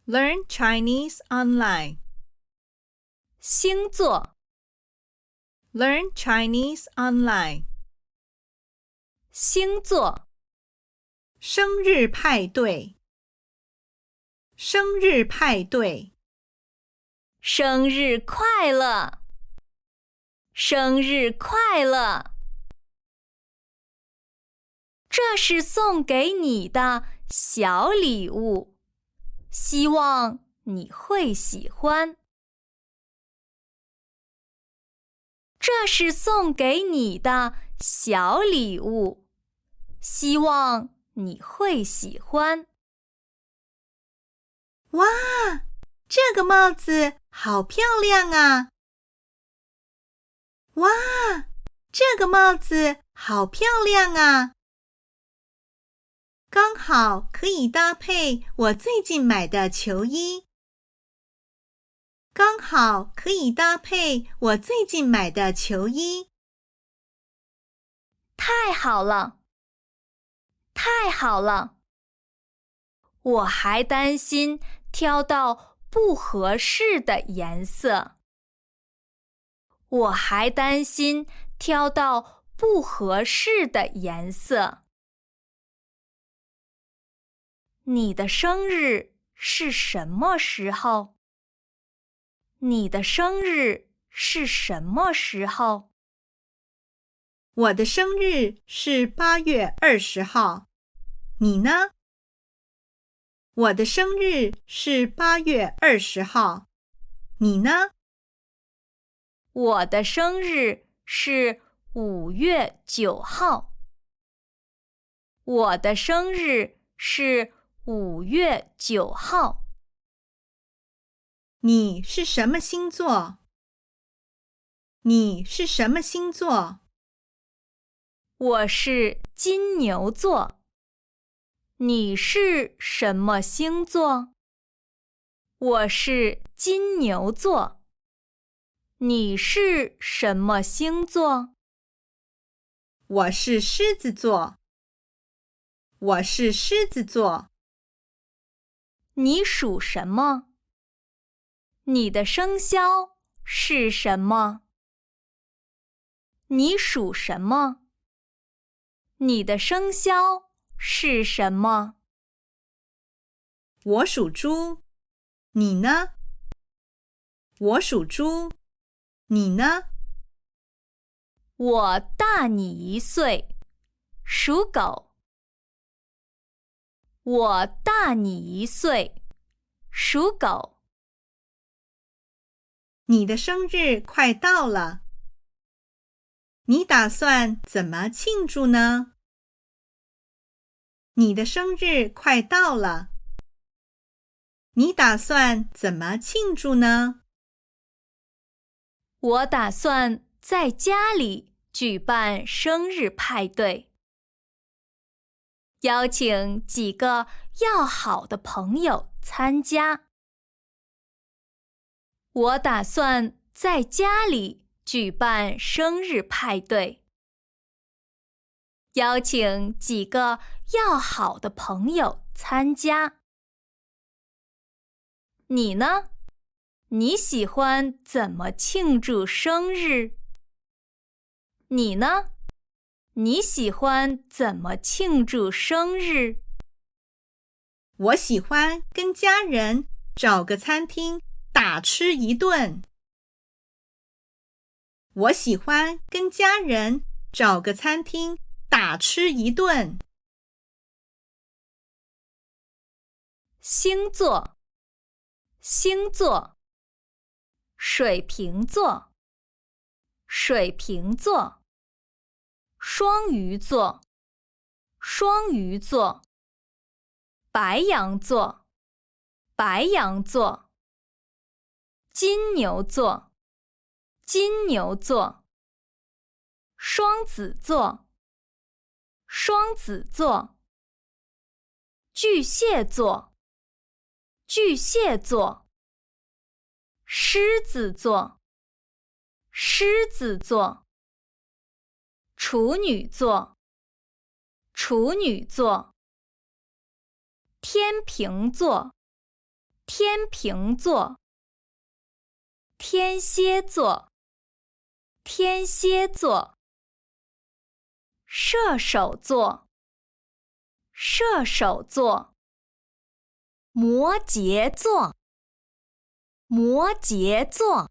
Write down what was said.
Learn Chinese online. 星座， Learn Chinese online. 星座，生日派对。生日派对。生日快乐！生日快乐！这是送给你的小礼物，希望你会喜欢。这是送给你的小礼物，希望你会喜欢。哇，这个帽子好漂亮啊！哇，这个帽子好漂亮啊！刚好可以搭配我最近买的球衣。刚好可以搭配我最近买的球衣。太好了，太好了！我还担心挑到不合适的颜色。我还担心挑到不合适的颜色。你的生日是什么时候？你的生日是什么时候？我的生日是8月20号。你呢？我的生日是8月20号。你呢？我的生日是5月9号。我的生日是5月9号。你是什么星座？你是什么星座？我是金牛座。你是什么星座？我是金牛座。你是什么星座？我是狮子座。我是狮子座。你属什么？你的生肖是什么？你属什么？你的生肖是什么？我属猪。你呢？我属猪。你呢？我大你1岁，属狗。我大你1岁，属狗。你的生日快到了，你打算怎么庆祝呢？你的生日快到了，你打算怎么庆祝呢？我打算在家里举办生日派对，邀请几个要好的朋友参加。我打算在家里举办生日派对，邀请几个要好的朋友参加。你呢？你喜欢怎么庆祝生日？你呢？你喜欢怎么庆祝生日？我喜欢跟家人找个餐厅大吃一顿。我喜欢跟家人找个餐厅大吃一顿。星座，星座，水瓶座，水瓶座，双鱼座，双鱼座，白羊座，白羊座，金牛座，金牛座，双子座，双子座，巨蟹座，巨蟹座，狮子座，狮子座，处女座，处女座，天秤座，天秤座，天蝎座，天蝎座。射手座，射手座。摩羯座，摩羯座。